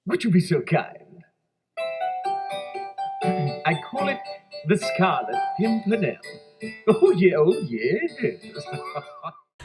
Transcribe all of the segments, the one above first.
Would you be so kind? I call it the Scarlet Pimpernel. Oh, yeah, oh, yes.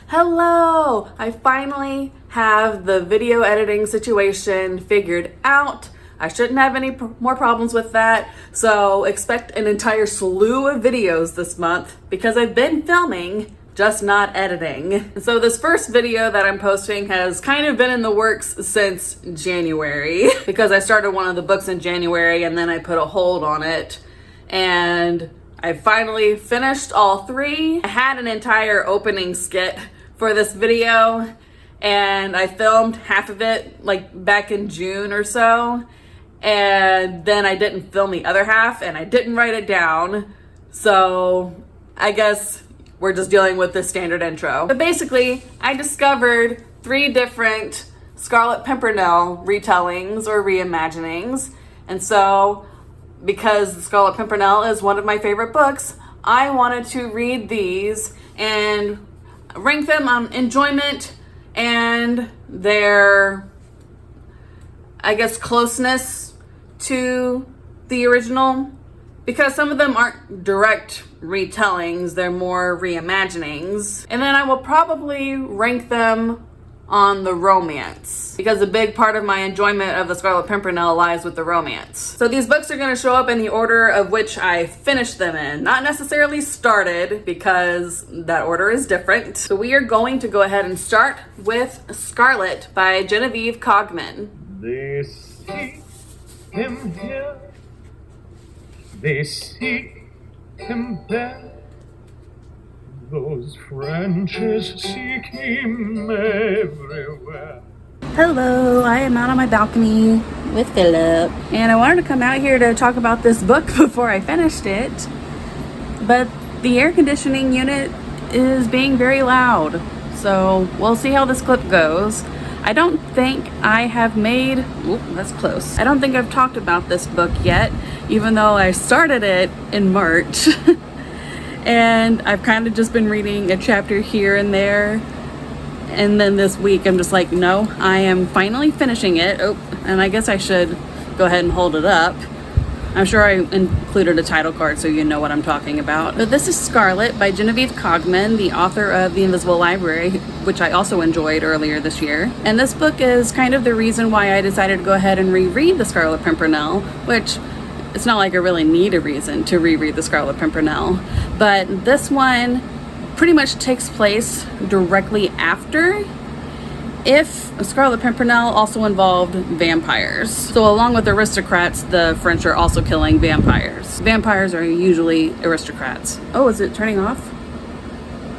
Hello! I finally have the video editing situation figured out. I shouldn't have any more problems with that, so expect an entire slew of videos this month because I've been filming, just not editing. So this first video that I'm posting has kind of been in the works since January because I started one of the books in January and then I put a hold on it, and I finally finished all three. I had an entire opening skit for this video and I filmed half of it like back in June or so, and then I didn't film the other half and I didn't write it down, so I guess we're just dealing with the standard intro. But basically, I discovered 3 different Scarlet Pimpernel retellings or reimaginings, and so because Scarlet Pimpernel is one of my favorite books, I wanted to read these and rank them on enjoyment and their, I guess, closeness to the original, because some of them aren't direct retellings, they're more reimaginings. And then I will probably rank them on the romance, because a big part of my enjoyment of the Scarlet Pimpernel lies with the romance. So these books are going to show up in the order of which I finished them in, not necessarily started, because that order is different. So we are going to go ahead and start with Scarlet by Genevieve Cogman. They seek him here, they seek him there. Those Frenches seek him everywhere. Hello, I am out on my balcony with Philip, and I wanted to come out here to talk about this book before I finished it, but the air conditioning unit is being very loud, so we'll see how this clip goes. I don't think I have made, that's close. I don't think I've talked about this book yet, even though I started it in March. And I've kind of just been reading a chapter here and there. And then this week I'm just like, no, I am finally finishing it. Oh, and I guess I should go ahead and hold it up. I'm sure I included a title card so you know what I'm talking about. But this is Scarlet by Genevieve Cogman, the author of The Invisible Library, which I also enjoyed earlier this year. And this book is kind of the reason why I decided to go ahead and reread The Scarlet Pimpernel, which it's not like I really need a reason to reread The Scarlet Pimpernel, but this one pretty much takes place directly after, if Scarlet Pimpernel also involved vampires. So along with aristocrats, the French are also killing vampires. Vampires are usually aristocrats. Oh, is it turning off?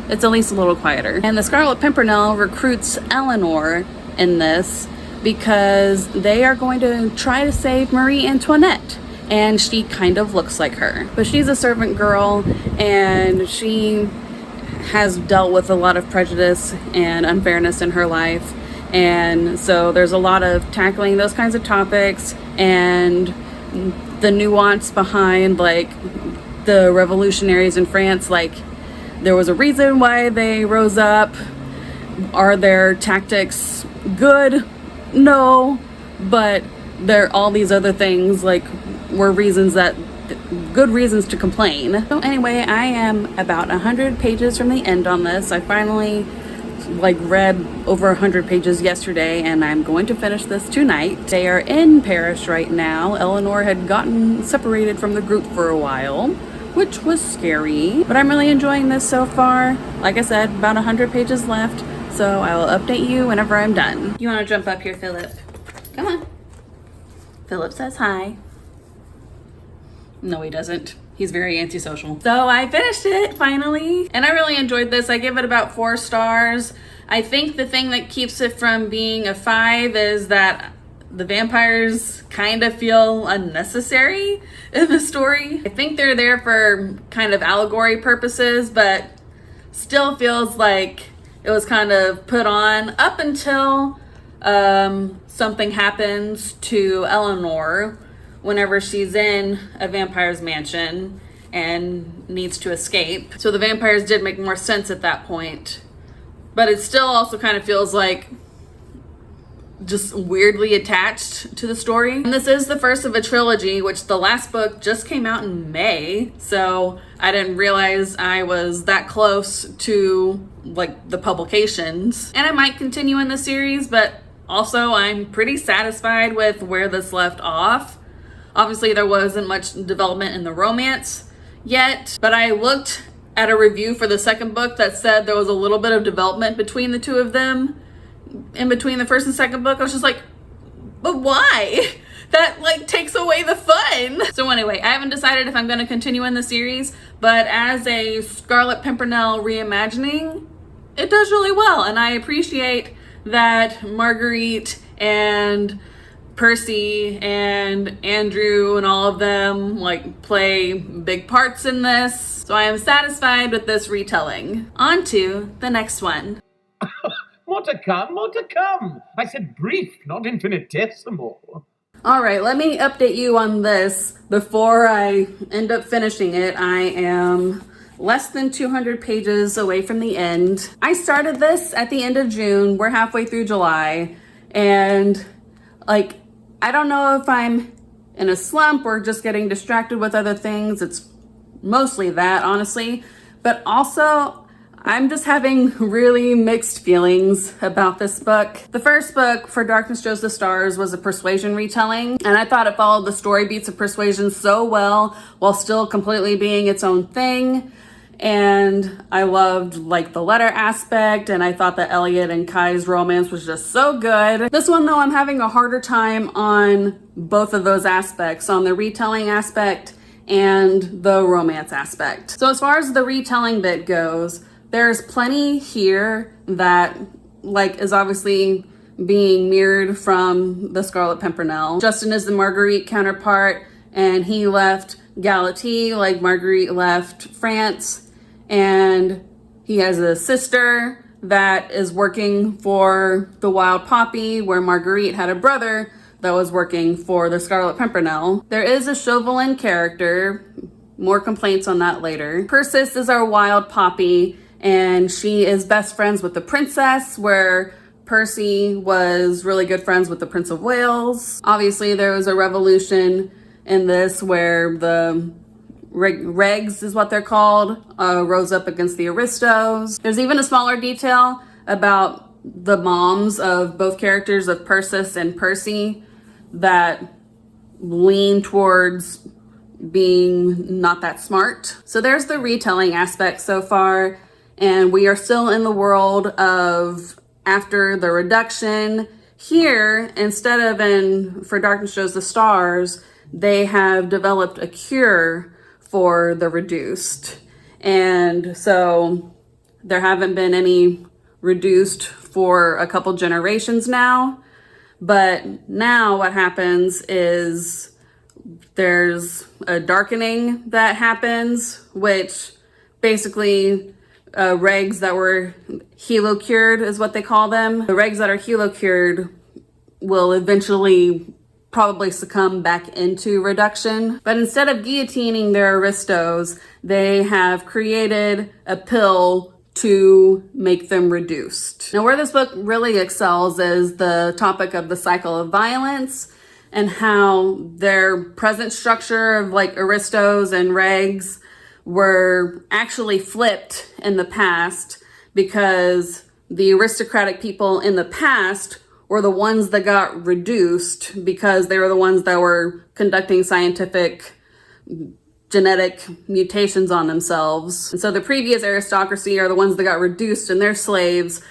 It's at least a little quieter. And the Scarlet Pimpernel recruits Eleanor in this because they are going to try to save Marie Antoinette. And she kind of looks like her. But she's a servant girl, and she has dealt with a lot of prejudice and unfairness in her life. And so there's a lot of tackling those kinds of topics and the nuance behind, like, the revolutionaries in France. Like, there was a reason why they rose up. Are their tactics good? No. But there are all these other things, like, were reasons that good reasons to complain. So anyway, I am about 100 pages from the end on this. I finally read over 100 pages yesterday, and I'm going to finish this tonight. They are in Paris right now. Eleanor had gotten separated from the group for a while, which was scary, but I'm really enjoying this so far. Like I said, about 100 pages left, so I will update you whenever I'm done. You want to jump up here, Philip? Come on. Philip says hi. No, he doesn't. He's very antisocial. So I finished it finally, and I really enjoyed this. I give it about 4 stars. I think the thing that keeps it from being a 5 is that the vampires kind of feel unnecessary in the story. I think they're there for kind of allegory purposes, but still feels like it was kind of put on up until something happens to Eleanor whenever she's in a vampire's mansion and needs to escape. So the vampires did make more sense at that point. But it still also kind of feels like just weirdly attached to the story. And this is the first of a trilogy, which the last book just came out in May, so I didn't realize I was that close to like the publications. And I might continue in the series, but also I'm pretty satisfied with where this left off. Obviously there wasn't much development in the romance yet, but I looked at a review for the second book that said there was a little bit of development between the two of them in between the first and second book. I was just like, but why? That like takes away the fun. So anyway, I haven't decided if I'm going to continue in the series, but as a Scarlet Pimpernel reimagining, it does really well. And I appreciate that Marguerite and Percy and Andrew and all of them like play big parts in this. So I am satisfied with this retelling. On to the next one. More to come, more to come. I said brief, not infinitesimal. All right, let me update you on this before I end up finishing it. I am less than 200 pages away from the end. I started this at the end of June. We're halfway through July. And like, I don't know if I'm in a slump or just getting distracted with other things. It's mostly that, honestly. But also, I'm just having really mixed feelings about this book. The first book, For Darkness Shows the Stars, was a Persuasion retelling, and I thought it followed the story beats of Persuasion so well while still completely being its own thing. And I loved like the letter aspect, and I thought that Elliot and Kai's romance was just so good. This one though, I'm having a harder time on both of those aspects, on the retelling aspect and the romance aspect. So as far as the retelling bit goes, there's plenty here that like is obviously being mirrored from the Scarlet Pimpernel. Justin is the Marguerite counterpart, and he left Galatea like Marguerite left France. And he has a sister that is working for the Wild Poppy, where Marguerite had a brother that was working for the Scarlet Pimpernel. There is a Chauvelin character, more complaints on that later. Persis is our Wild Poppy, and she is best friends with the princess, where Percy was really good friends with the Prince of Wales. Obviously, there was a revolution in this where the regs is what they're called, rose up against the aristos. There's even a smaller detail about the moms of both characters of Persis and Percy that lean towards being not that smart. So there's the retelling aspect so far, and we are still in the world of after the reduction. Here, instead of in For Darkness Shows the Stars, they have developed a cure for the reduced. And so there haven't been any reduced for a couple generations now. But now what happens is there's a darkening that happens, which basically regs that were helo-cured is what they call them. The regs that are helo-cured will eventually probably succumb back into reduction. But instead of guillotining their aristos, they have created a pill to make them reduced. Now, where this book really excels is the topic of the cycle of violence and how their present structure of like aristos and regs were actually flipped in the past, because the aristocratic people in the past were the ones that got reduced because they were the ones that were conducting scientific genetic mutations on themselves. And so the previous aristocracy are the ones that got reduced, and their slaves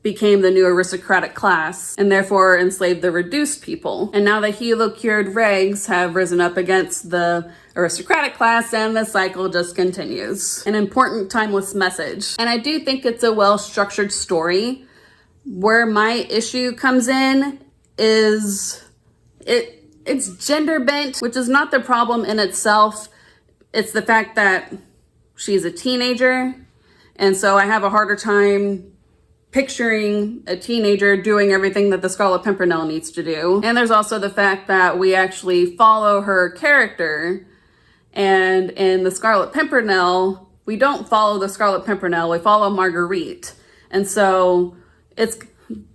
became the new aristocratic class and therefore enslaved the reduced people. And now the helo-cured regs have risen up against the aristocratic class, and the cycle just continues. An important timeless message. And I do think it's a well-structured story. Where my issue comes in is it's gender bent, which is not the problem in itself. It's the fact that she's a teenager. And so I have a harder time picturing a teenager doing everything that the Scarlet Pimpernel needs to do. And there's also the fact that we actually follow her character. And in the Scarlet Pimpernel, we don't follow the Scarlet Pimpernel, we follow Marguerite. And so it's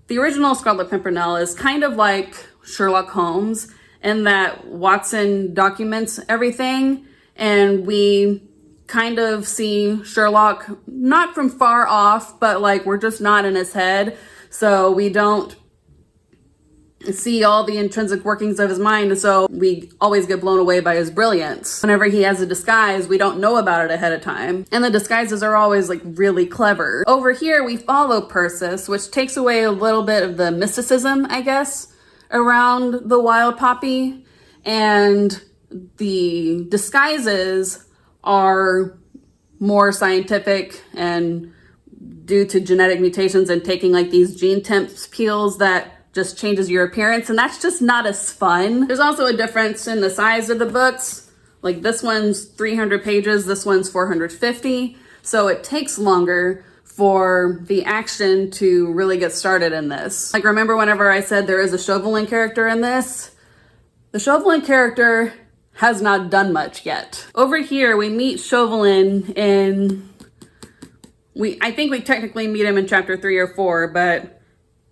The original Scarlet Pimpernel is kind of like Sherlock Holmes in that Watson documents everything, and we kind of see Sherlock not from far off, but like we're just not in his head, so we don't see all the intrinsic workings of his mind, so we always get blown away by his brilliance. Whenever he has a disguise, we don't know about it ahead of time, and the disguises are always like really clever. Over here we follow Persis, which takes away a little bit of the mysticism, I guess, around the wild poppy, and the disguises are more scientific and due to genetic mutations and taking like these gene temp peels that just changes your appearance, and that's just not as fun. There's also a difference in the size of the books. Like this one's 300 pages, this one's 450, so it takes longer for the action to really get started in this. Like remember whenever I said there is a Chauvelin character in this? The Chauvelin character has not done much yet. Over here we meet Chauvelin in, I think we technically meet him in chapter 3 or 4, but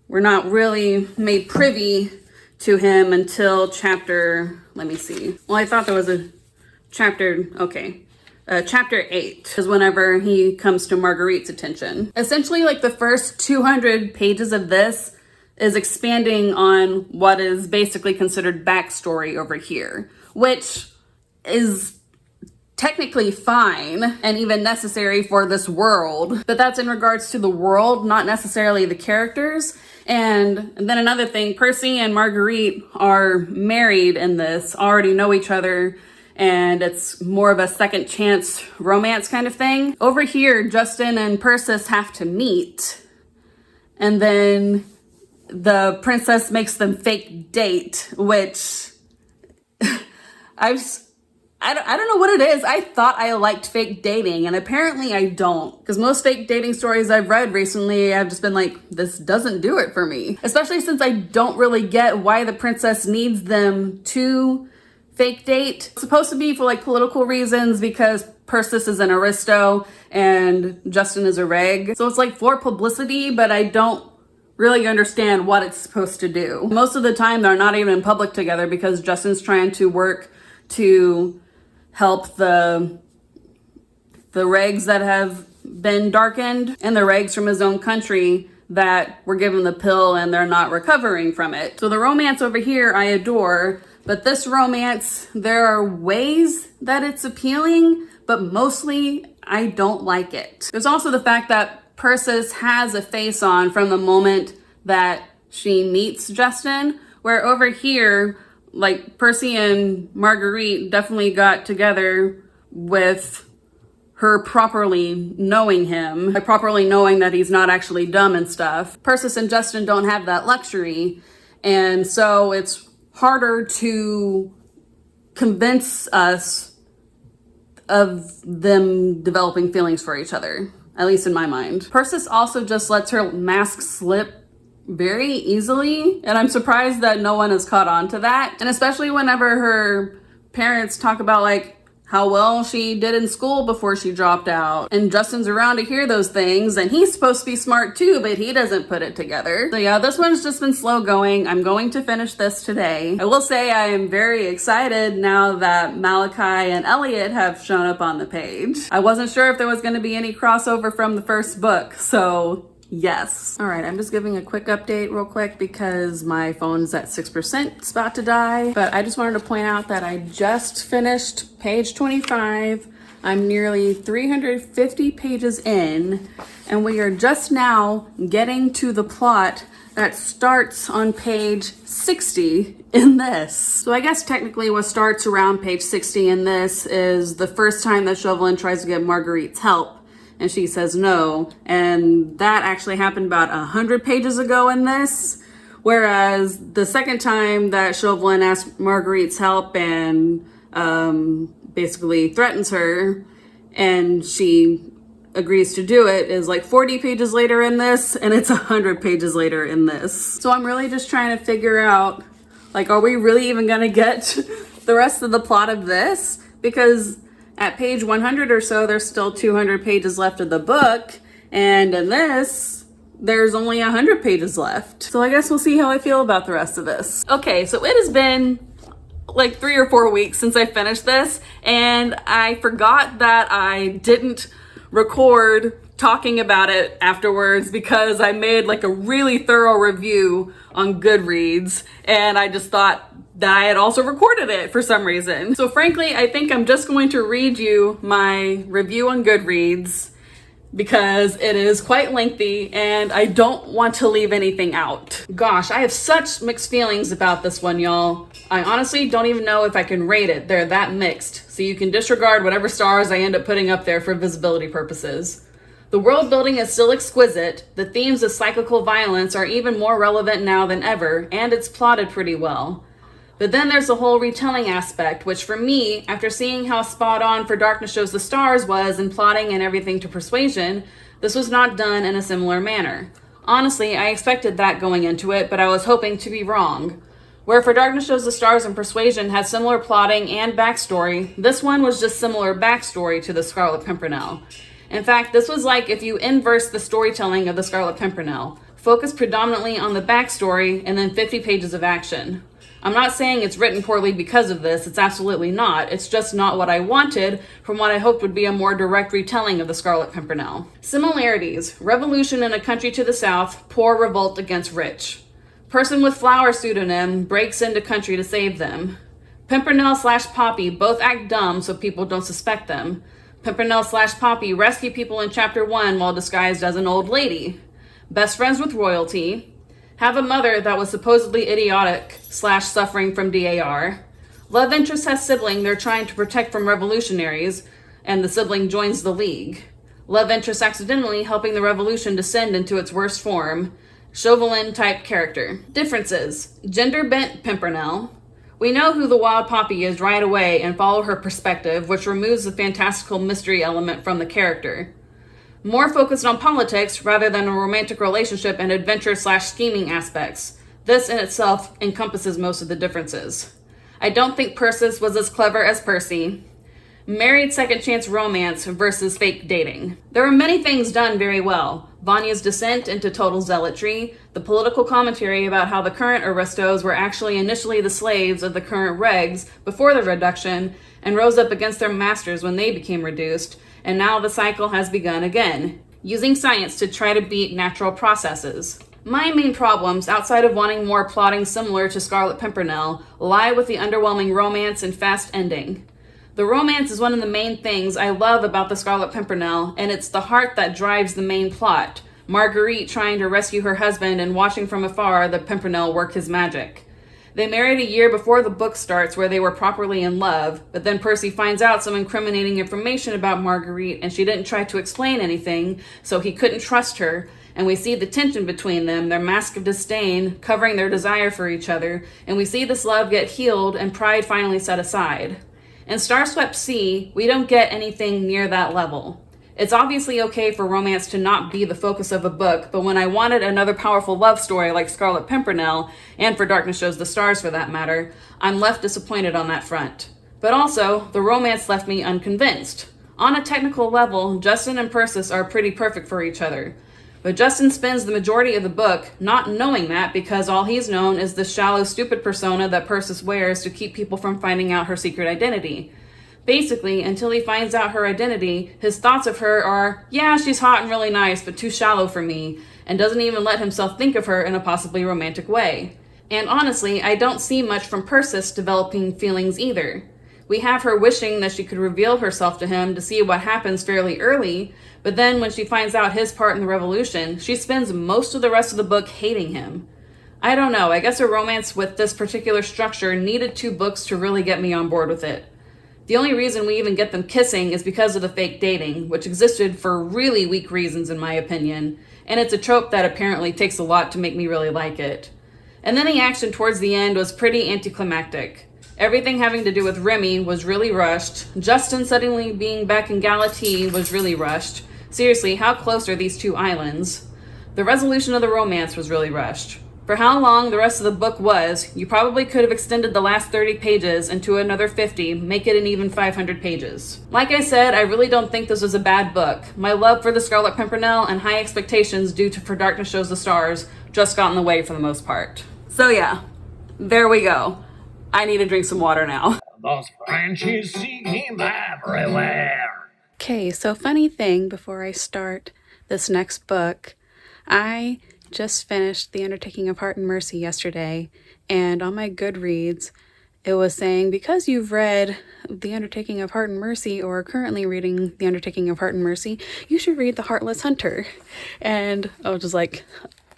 we're not really made privy to him until chapter, let me see. Well, I thought there was a chapter, okay. Chapter 8 is whenever he comes to Marguerite's attention. Essentially, like the first 200 pages of this is expanding on what is basically considered backstory over here, which is technically fine and even necessary for this world, but that's in regards to the world, not necessarily the characters. And then another thing, Percy and Marguerite are married in this, already know each other, and it's more of a second chance romance kind of thing. Over here, Justin and Persis have to meet, and then the princess makes them fake date, which I don't know what it is. I thought I liked fake dating, and apparently I don't. Because most fake dating stories I've read recently, I've just been like, this doesn't do it for me. Especially since I don't really get why the princess needs them to fake date. It's supposed to be for like political reasons because Persis is an aristo and Justin is a reg. So it's like for publicity, but I don't really understand what it's supposed to do. Most of the time they're not even in public together because Justin's trying to work to help the regs that have been darkened and the regs from his own country that were given the pill and they're not recovering from it. So the romance over here I adore, but this romance, there are ways that it's appealing, but mostly I don't like it. There's also the fact that Persis has a face on from the moment that she meets Justin, where over here, like Percy and Marguerite definitely got together with her properly knowing him, like properly knowing that he's not actually dumb and stuff. Persis and Justin don't have that luxury, and so it's harder to convince us of them developing feelings for each other, at least in my mind. Persis also just lets her mask slip very easily, and I'm surprised that no one has caught on to that. And especially whenever her parents talk about like how well she did in school before she dropped out, and Justin's around to hear those things, and he's supposed to be smart too, but he doesn't put it together. So yeah, this one's just been slow going. I'm going to finish this today. I will say I am very excited now that Malachi and Elliot have shown up on the page. I wasn't sure if there was going to be any crossover from the first book, so yes. All right, I'm just giving a quick update real quick because my phone's at 6%, it's about to die. But I just wanted to point out that I just finished page 25. I'm nearly 350 pages in, and we are just now getting to the plot that starts on page 60 in this. So I guess technically what starts around page 60 in this is the first time that Chauvelin tries to get Marguerite's help, and she says no, and that actually happened about 100 pages ago in this, whereas the second time that Chauvelin asks Marguerite's help and basically threatens her and she agrees to do it is like 40 pages later in this, and it's 100 pages later in this. So I'm really just trying to figure out, like, are we really even gonna get the rest of the plot of this? Because at page 100 or so, there's still 200 pages left of the book. And in this, there's only 100 pages left. So I guess we'll see how I feel about the rest of this. Okay, so it has been like 3 or 4 weeks since I finished this, and I forgot that I didn't record talking about it afterwards because I made like a really thorough review on Goodreads, and I just thought that I had also recorded it for some reason. So frankly, I think I'm just going to read you my review on Goodreads because it is quite lengthy and I don't want to leave anything out. Gosh, I have such mixed feelings about this one, y'all. I honestly don't even know if I can rate it. They're that mixed. So you can disregard whatever stars I end up putting up there for visibility purposes. The world building is still exquisite, the themes of cyclical violence are even more relevant now than ever, and it's plotted pretty well. But then there's the whole retelling aspect, which for me, after seeing how spot on For Darkness Shows the Stars was in plotting and everything to Persuasion, this was not done in a similar manner. Honestly, I expected that going into it, but I was hoping to be wrong. Where For Darkness Shows the Stars and Persuasion had similar plotting and backstory, this one was just similar backstory to the Scarlet Pimpernel. In fact, this was like if you inverse the storytelling of the Scarlet Pimpernel, focus predominantly on the backstory and then 50 pages of action. I'm not saying it's written poorly because of this, it's absolutely not. It's just not what I wanted from what I hoped would be a more direct retelling of the Scarlet Pimpernel. Similarities: revolution in a country to the south, poor revolt against rich. Person with flower pseudonym breaks into country to save them. Pimpernel/Poppy both act dumb so people don't suspect them. Pimpernel/Poppy rescue people in chapter 1 while disguised as an old lady. Best friends with royalty. Have a mother that was supposedly idiotic/suffering from DAR. Love interest has sibling they're trying to protect from revolutionaries, and the sibling joins the League. Love interest accidentally helping the revolution descend into its worst form. Chauvelin type character. Differences: gender bent Pimpernel. We know who the wild Poppy is right away and follow her perspective, which removes the fantastical mystery element from the character. More focused on politics rather than a romantic relationship and adventure/scheming aspects. This in itself encompasses most of the differences. I don't think Persis was as clever as Percy. Married second chance romance versus fake dating. There are many things done very well. Vanya's descent into total zealotry, the political commentary about how the current aristos were actually initially the slaves of the current regs before the reduction and rose up against their masters when they became reduced, and now the cycle has begun again, using science to try to beat natural processes. My main problems, outside of wanting more plotting similar to Scarlet Pimpernel, lie with the underwhelming romance and fast ending. The romance is one of the main things I love about the Scarlet Pimpernel, and it's the heart that drives the main plot. Marguerite trying to rescue her husband and watching from afar the Pimpernel work his magic. They married a year before the book starts where they were properly in love, but then Percy finds out some incriminating information about Marguerite and she didn't try to explain anything, so he couldn't trust her, and we see the tension between them, their mask of disdain covering their desire for each other, and we see this love get healed and pride finally set aside. In Starswept Sea, we don't get anything near that level. It's obviously okay for romance to not be the focus of a book, but when I wanted another powerful love story like Scarlet Pimpernel, and For Darkness Shows the Stars for that matter, I'm left disappointed on that front. But also, the romance left me unconvinced. On a technical level, Justin and Persis are pretty perfect for each other. But Justin spends the majority of the book not knowing that because all he's known is the shallow, stupid persona that Persis wears to keep people from finding out her secret identity. Basically, until he finds out her identity, his thoughts of her are, yeah, she's hot and really nice, but too shallow for me, and doesn't even let himself think of her in a possibly romantic way. And honestly, I don't see much from Persis developing feelings either. We have her wishing that she could reveal herself to him to see what happens fairly early, but then when she finds out his part in the revolution, she spends most of the rest of the book hating him. I don't know, I guess a romance with this particular structure needed 2 books to really get me on board with it. The only reason we even get them kissing is because of the fake dating, which existed for really weak reasons in my opinion, and it's a trope that apparently takes a lot to make me really like it. And then the action towards the end was pretty anticlimactic. Everything having to do with Remy was really rushed. Justin suddenly being back in Galatea was really rushed. Seriously, how close are these 2 islands? The resolution of the romance was really rushed. For how long the rest of the book was, you probably could have extended the last 30 pages into another 50, make it an even 500 pages. Like I said, I really don't think this was a bad book. My love for the Scarlet Pimpernel and high expectations due to For Darkness Shows the Stars just got in the way for the most part. So yeah, there we go. I need to drink some water now. Those Frenchies seek him everywhere. Okay, so funny thing before I start this next book, I just finished The Undertaking of Heart and Mercy yesterday, and on my Goodreads, it was saying, because you've read The Undertaking of Heart and Mercy or are currently reading The Undertaking of Heart and Mercy, you should read The Heartless Hunter. And I was just like,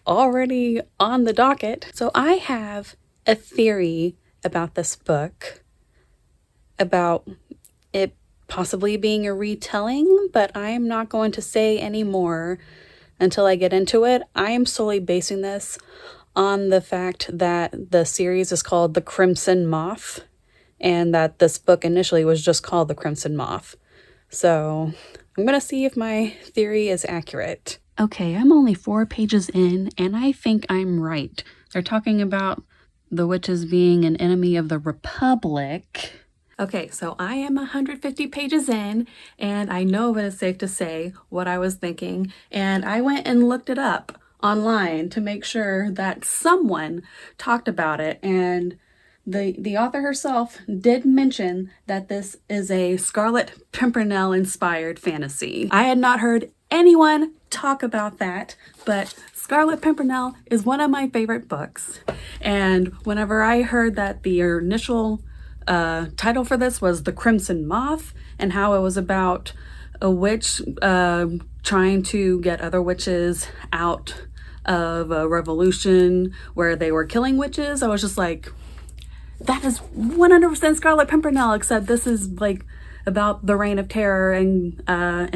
already on the docket. So I have a theory about this book, about it possibly being a retelling, but I am not going to say any more until I get into it. I am solely basing this on the fact that the series is called The Crimson Moth, and that this book initially was just called The Crimson Moth. So I'm going to see if my theory is accurate. Okay, I'm only 4 pages in, and I think I'm right. They're talking about the witches being an enemy of the Republic. Okay, so I am 150 pages in, and I know it is safe to say what I was thinking, and I went and looked it up online to make sure that someone talked about it, and the author herself did mention that this is a Scarlet Pimpernel inspired fantasy. I had not heard anyone talk about that, but Scarlet Pimpernel is one of my favorite books, and whenever I heard that the initial title for this was The Crimson Moth, and how it was about a witch trying to get other witches out of a revolution where they were killing witches, I was just like, that is 100% Scarlet Pimpernel, except this is like about the reign of terror and a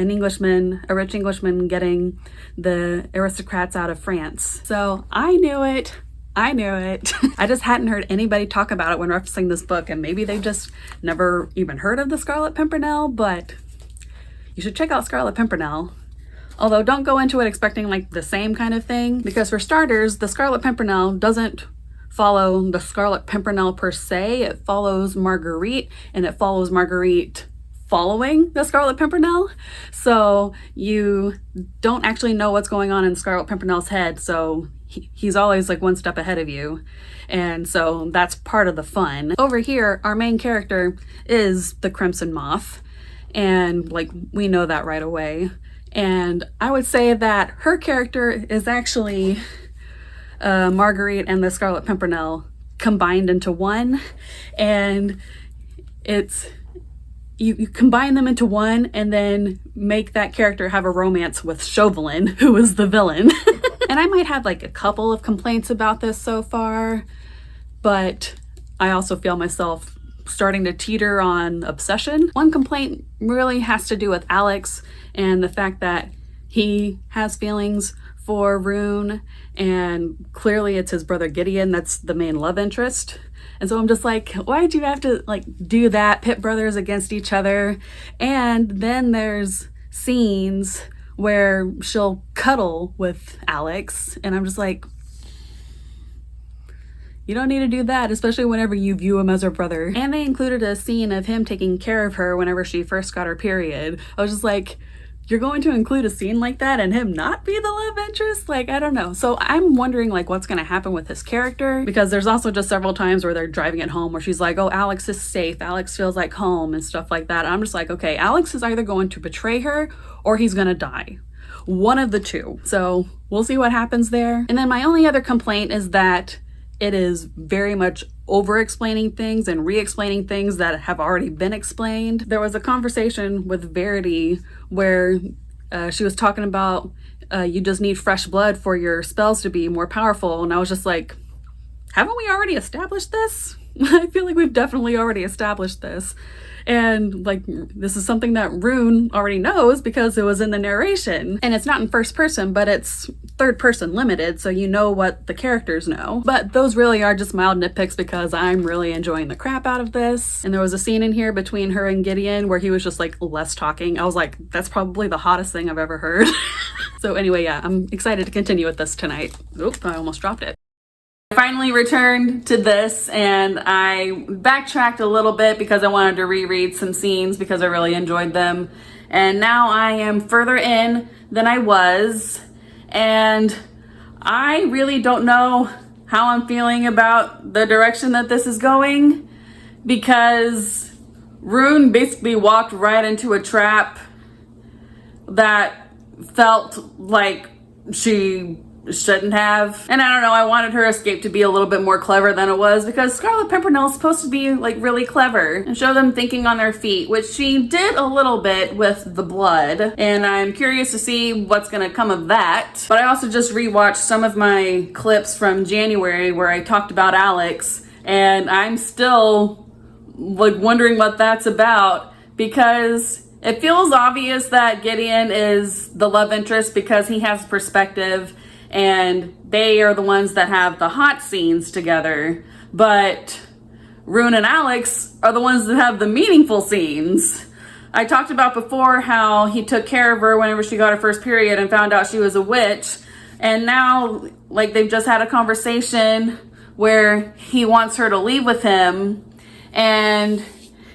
rich Englishman getting the aristocrats out of France. So I knew it. I just hadn't heard anybody talk about it when referencing this book, and maybe they've just never even heard of the Scarlet Pimpernel, but you should check out Scarlet Pimpernel. Although don't go into it expecting like the same kind of thing, because for starters, the Scarlet Pimpernel doesn't follow the Scarlet Pimpernel per se. It follows Marguerite, and it follows Marguerite following the Scarlet Pimpernel. So you don't actually know what's going on in Scarlet Pimpernel's head, so he's always like one step ahead of you. And so that's part of the fun. Over here, our main character is the Crimson Moth, and like we know that right away. And I would say that her character is actually Marguerite and the Scarlet Pimpernel combined into one, and it's you combine them into one and then make that character have a romance with Chauvelin, who is the villain. And I might have like a couple of complaints about this so far, but I also feel myself starting to teeter on obsession. One complaint really has to do with Alex and the fact that he has feelings for Rune, and clearly it's his brother Gideon that's the main love interest. And so I'm just like, why'd you have to like do that, pit brothers against each other? And then there's scenes where she'll cuddle with Alex, and I'm just like, you don't need to do that, especially whenever you view him as her brother. And they included a scene of him taking care of her whenever she first got her period. I was just like, you're going to include a scene like that and him not be the love interest? Like, I don't know. So I'm wondering like what's going to happen with his character, because there's also just several times where they're driving it home where she's like, oh, Alex is safe, Alex feels like home and stuff like that. And I'm just like, okay, Alex is either going to betray her or he's going to die. One of the two. So we'll see what happens there. And then my only other complaint is that it is very much over-explaining things and re-explaining things that have already been explained. There was a conversation with Verity where she was talking about you just need fresh blood for your spells to be more powerful. And I was just like, haven't we already established this? I feel like we've definitely already established this. And like, this is something that Rune already knows because it was in the narration, and it's not in first person, but it's third person limited, so you know what the characters know. But those really are just mild nitpicks because I'm really enjoying the crap out of this. And there was a scene in here between her and Gideon where he was just like less talking. I was like, that's probably the hottest thing I've ever heard. So anyway, yeah, I'm excited to continue with this tonight. Oop, I almost dropped it. I finally returned to this and I backtracked a little bit because I wanted to reread some scenes because I really enjoyed them. And now I am further in than I was. And I really don't know how I'm feeling about the direction that this is going, because Rune basically walked right into a trap that felt like she shouldn't have. And I don't know, I wanted her escape to be a little bit more clever than it was, because Scarlet Pimpernel is supposed to be like really clever and show them thinking on their feet, which she did a little bit with the blood, and I'm curious to see what's gonna come of that. But I also just rewatched some of my clips from January where I talked about Alex, and I'm still like wondering what that's about, because it feels obvious that Gideon is the love interest because he has perspective and they are the ones that have the hot scenes together. But Rune and Alex are the ones that have the meaningful scenes. I talked about before how he took care of her whenever she got her first period and found out she was a witch. And now, like, they've just had a conversation where he wants her to leave with him. And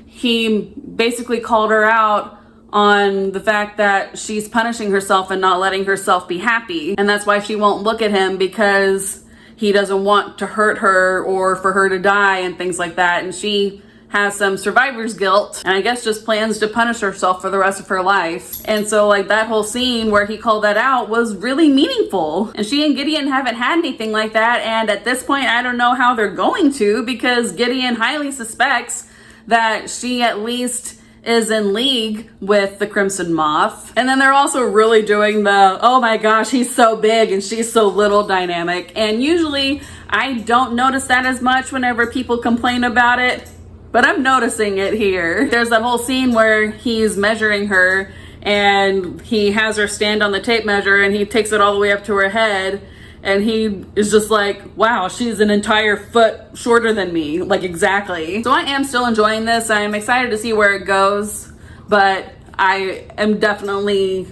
he basically called her out on the fact that she's punishing herself and not letting herself be happy. And that's why she won't look at him, because he doesn't want to hurt her or for her to die and things like that. And she has some survivor's guilt and I guess just plans to punish herself for the rest of her life. And so like that whole scene where he called that out was really meaningful. And she and Gideon haven't had anything like that. And at this point, I don't know how they're going to, because Gideon highly suspects that she at least is in league with the Crimson Moth. And then they're also really doing the, oh my gosh, he's so big and she's so little dynamic. And usually I don't notice that as much whenever people complain about it, but I'm noticing it here. There's that whole scene where he's measuring her and he has her stand on the tape measure and he takes it all the way up to her head. And he is just like, wow, she's an entire foot shorter than me, like exactly. So I am still enjoying this. I'm excited to see where it goes, but I am definitely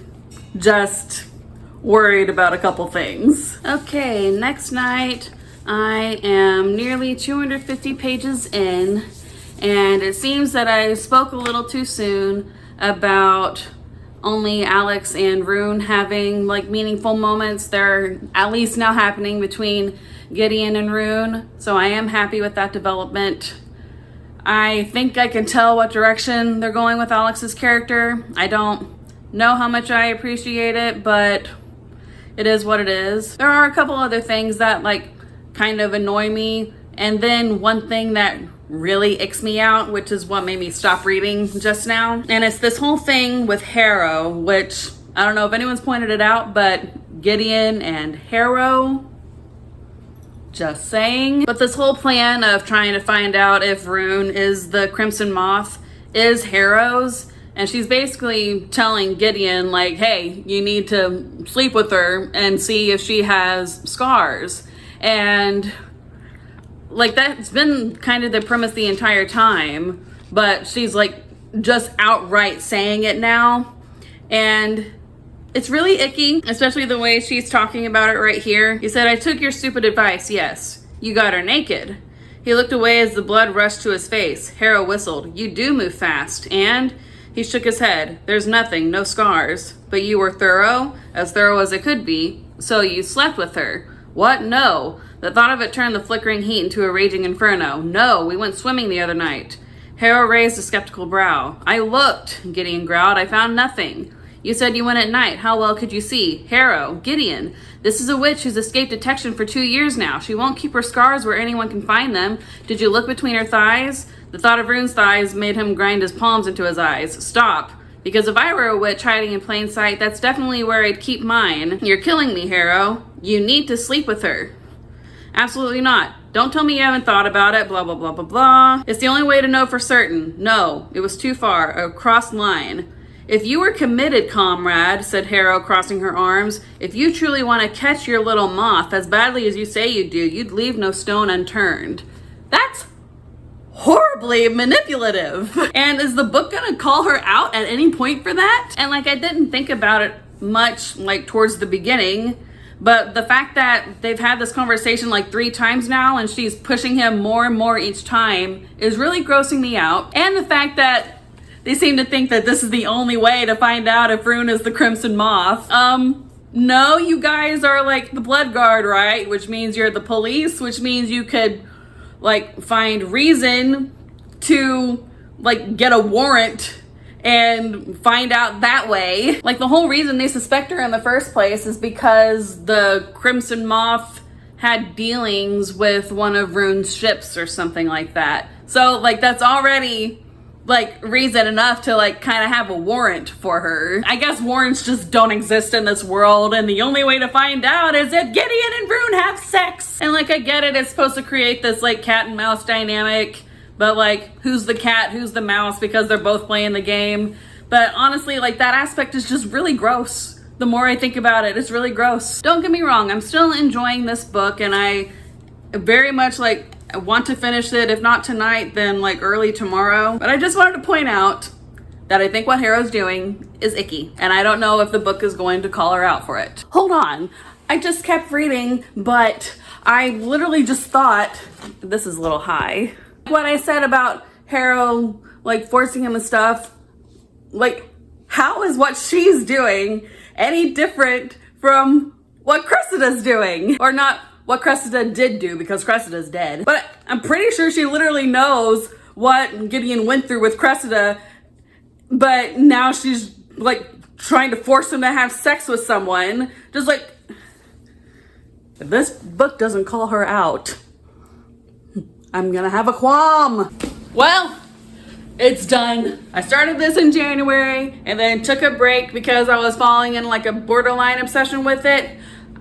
just worried about a couple things. Okay, next night, I am nearly 250 pages in, and it seems that I spoke a little too soon about only Alex and Rune having like meaningful moments. They're at least now happening between Gideon and Rune, so I am happy with that development. I think I can tell what direction they're going with Alex's character. I don't know how much I appreciate it, but it is what it is. There are a couple other things that like kind of annoy me, and then one thing that really icks me out, which is what made me stop reading just now. And it's this whole thing with Harrow, which I don't know if anyone's pointed it out, but Gideon and Harrow, just saying. But this whole plan of trying to find out if Rune is the Crimson Moth is Harrow's. And she's basically telling Gideon like, hey, you need to sleep with her and see if she has scars. And like that's been kind of the premise the entire time, but she's like just outright saying it now. And it's really icky, especially the way she's talking about it right here. He said, I took your stupid advice, yes. You got her naked. He looked away as the blood rushed to his face. Harrow whistled. You do move fast. And he shook his head. There's nothing, no scars. But you were thorough as it could be. So you slept with her. What? No. The thought of it turned the flickering heat into a raging inferno. No, we went swimming the other night. Harrow raised a skeptical brow. I looked, Gideon growled. I found nothing. You said you went at night. How well could you see? Harrow, Gideon, this is a witch who's escaped detection for 2 years now. She won't keep her scars where anyone can find them. Did you look between her thighs? The thought of Rune's thighs made him grind his palms into his eyes. Stop. Because if I were a witch hiding in plain sight, that's definitely where I'd keep mine. You're killing me, Harrow. You need to sleep with her. Absolutely not. Don't tell me you haven't thought about it, blah, blah, blah, blah, blah. It's the only way to know for certain. No, it was too far, a crossed line. If you were committed, comrade, said Harrow, crossing her arms, if you truly want to catch your little moth as badly as you say you do, you'd leave no stone unturned. That's horribly manipulative. And is the book gonna call her out at any point for that? And like, I didn't think about it much like towards the beginning, But the fact that they've had this conversation like 3 times now and she's pushing him more and more each time is really grossing me out. And the fact that they seem to think that this is the only way to find out if Rune is the Crimson Moth. No, you guys are like the Blood Guard, right? Which means you're the police, which means you could like find reason to like get a warrant and find out that way. Like the whole reason they suspect her in the first place is because the Crimson Moth had dealings with one of Rune's ships or something like that. So like that's already like reason enough to like kind of have a warrant for her. I guess warrants just don't exist in this world, and the only way to find out is if Gideon and Rune have sex. And like I get it, it's supposed to create this like cat and mouse dynamic. But like, who's the cat, who's the mouse, because they're both playing the game. But honestly, like that aspect is just really gross. The more I think about it, it's really gross. Don't get me wrong, I'm still enjoying this book and I very much like want to finish it. If not tonight, then like early tomorrow. But I just wanted to point out that I think what Harrow's doing is icky. And I don't know if the book is going to call her out for it. Hold on, I just kept reading, but I literally just thought, this is a little high. What I said about Harrow like forcing him and stuff, like how is what she's doing any different from what Cressida's doing? Or not what Cressida did do, because Cressida's dead. But I'm pretty sure she literally knows what Gideon went through with Cressida, but now she's like trying to force him to have sex with someone. Just like, if this book doesn't call her out, I'm gonna have a qualm. Well, it's done. I started this in January and then took a break because I was falling in like a borderline obsession with it.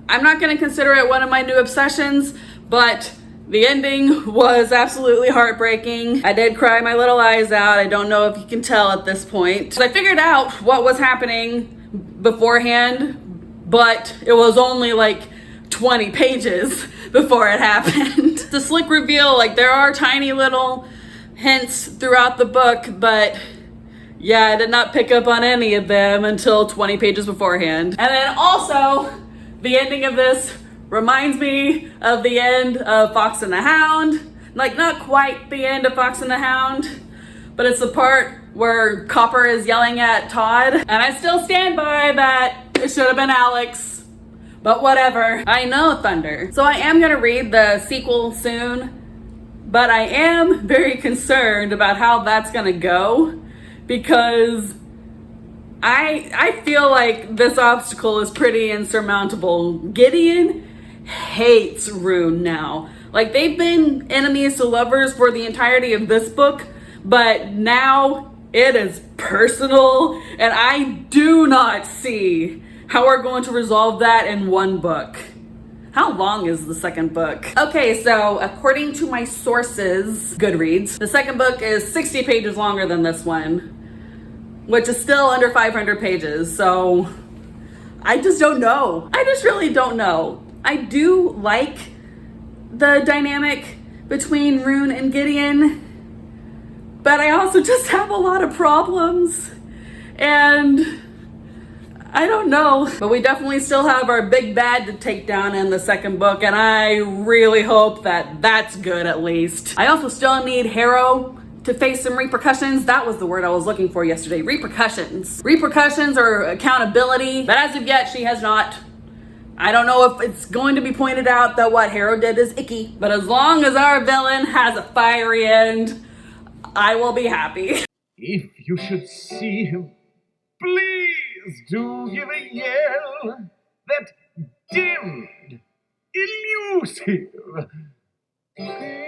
I'm not gonna consider it one of my new obsessions, but the ending was absolutely heartbreaking. I did cry my little eyes out. I don't know if you can tell at this point. I figured out what was happening beforehand, but it was only like 20 pages before it happened. The slick reveal, like there are tiny little hints throughout the book, but yeah, I did not pick up on any of them until 20 pages beforehand. And then also, the ending of this reminds me of the end of Fox and the Hound. Like not quite the end of Fox and the Hound, but it's the part where Copper is yelling at Todd. And I still stand by that it should have been Alex. But whatever, I know Thunder. So I am gonna read the sequel soon, but I am very concerned about how that's gonna go because I feel like this obstacle is pretty insurmountable. Gideon hates Rune now. Like they've been enemies to lovers for the entirety of this book, but now it is personal and I do not see how we're going to resolve that in one book. How long is the second book? Okay, so according to my sources, Goodreads, the second book is 60 pages longer than this one, which is still under 500 pages. So I just don't know. I just really don't know. I do like the dynamic between Rune and Gideon, but I also just have a lot of problems and I don't know, but we definitely still have our big bad to take down in the second book, and I really hope that that's good at least. I also still need Harrow to face some repercussions. That was the word I was looking for yesterday, repercussions. Repercussions or accountability, but as of yet, she has not. I don't know if it's going to be pointed out that what Harrow did is icky, but as long as our villain has a fiery end, I will be happy. If you should see him, please do give a yell, that dimmed, elusive Pimpernel.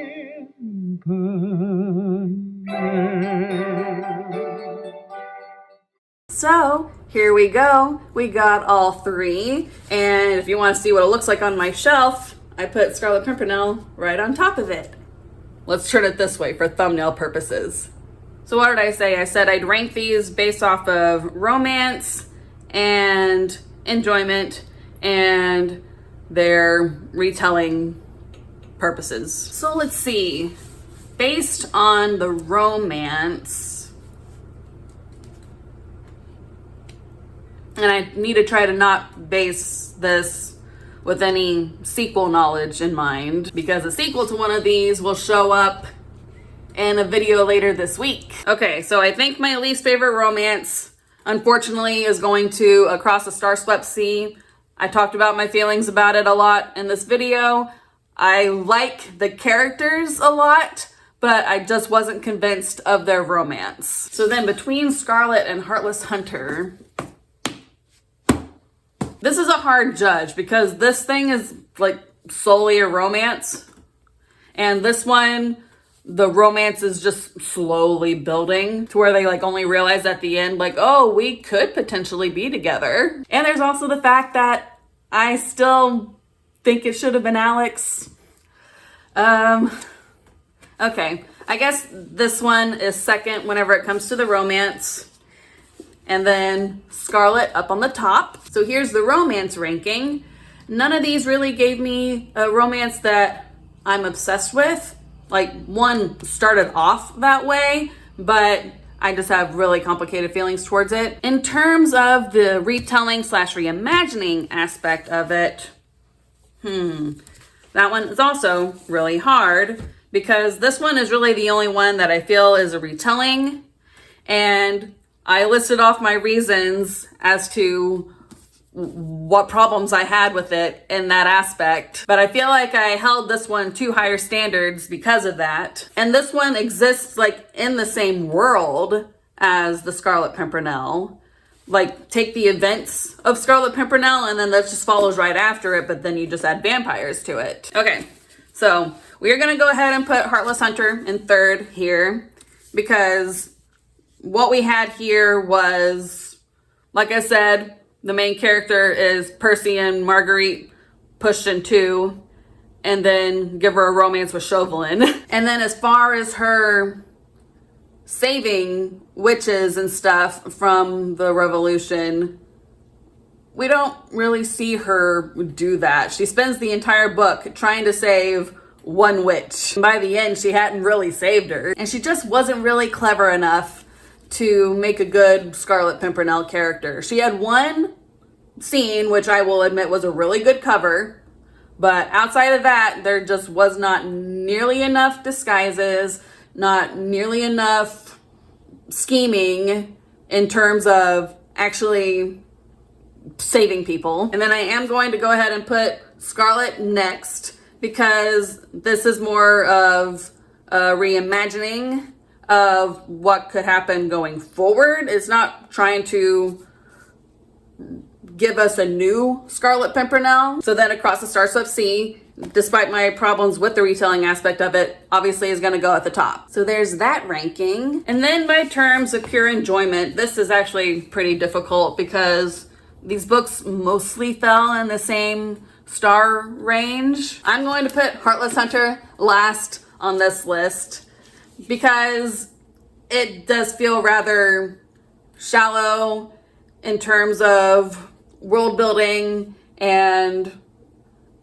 So here we go. We got all 3, and if you want to see what it looks like on my shelf, I put Scarlet Pimpernel right on top of it. Let's turn it this way for thumbnail purposes. So what did I say? I said I'd rank these based off of romance and enjoyment and their retelling purposes. So let's see. Based on the romance, and I need to try to not base this with any sequel knowledge in mind, because a sequel to one of these will show up in a video later this week. Okay, so I think my least favorite romance, unfortunately, is going to Across the Star-Swept Sea. I talked about my feelings about it a lot in this video. I like the characters a lot, but I just wasn't convinced of their romance. So then between Scarlet and Heartless Hunter, this is a hard judge because this thing is like solely a romance. And this one, the romance is just slowly building to where they like only realize at the end, like, oh, we could potentially be together. And there's also the fact that I still think it should have been Alex. Okay, I guess this one is second whenever it comes to the romance. And then Scarlet up on the top. So here's the romance ranking. None of these really gave me a romance that I'm obsessed with. Like, one started off that way, but I just have really complicated feelings towards it. In terms of the retelling / reimagining aspect of it, that one is also really hard because this one is really the only one that I feel is a retelling. And I listed off my reasons as to what problems I had with it in that aspect. But I feel like I held this one to higher standards because of that. And this one exists like in the same world as the Scarlet Pimpernel. Like, take the events of Scarlet Pimpernel and then that just follows right after it, but then you just add vampires to it. Okay, so we're gonna go ahead and put Heartless Hunter in third here because what we had here was, like I said, the main character is Percy and Marguerite pushed in two, and then give her a romance with Chauvelin. And then as far as her saving witches and stuff from the revolution, we don't really see her do that. She spends the entire book trying to save one witch. By the end, she hadn't really saved her. And she just wasn't really clever enough to make a good Scarlet Pimpernel character. She had one scene, which I will admit was a really good cover, but outside of that, there just was not nearly enough disguises, not nearly enough scheming in terms of actually saving people. And then I am going to go ahead and put Scarlet next because this is more of a reimagining of what could happen going forward. It's not trying to give us a new Scarlet Pimpernel. So then Across the Star-Swept Sea, despite my problems with the retelling aspect of it, obviously is gonna go at the top. So there's that ranking. And then by terms of pure enjoyment, this is actually pretty difficult because these books mostly fell in the same star range. I'm going to put Heartless Hunter last on this list because it does feel rather shallow in terms of world building and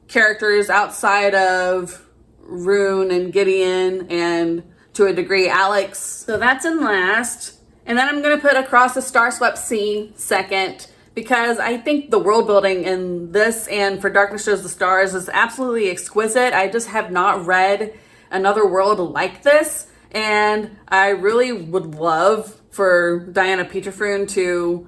characters outside of Rune and Gideon and to a degree Alex. So that's in last. And then I'm going to put Across the Star-Swept Sea second because I think the world building in this and For Darkness Shows the Stars is absolutely exquisite. I just have not read another world like this. And I really would love for Diana Peterfreund to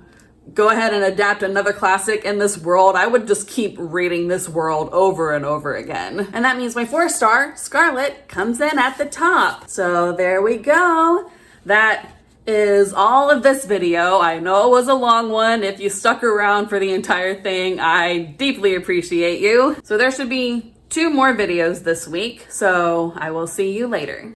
go ahead and adapt another classic in this world. I would just keep reading this world over and over again. And that means my 4-star, Scarlet, comes in at the top. So there we go. That is all of this video. I know it was a long one. If you stuck around for the entire thing, I deeply appreciate you. So there should be 2 more videos this week. So I will see you later.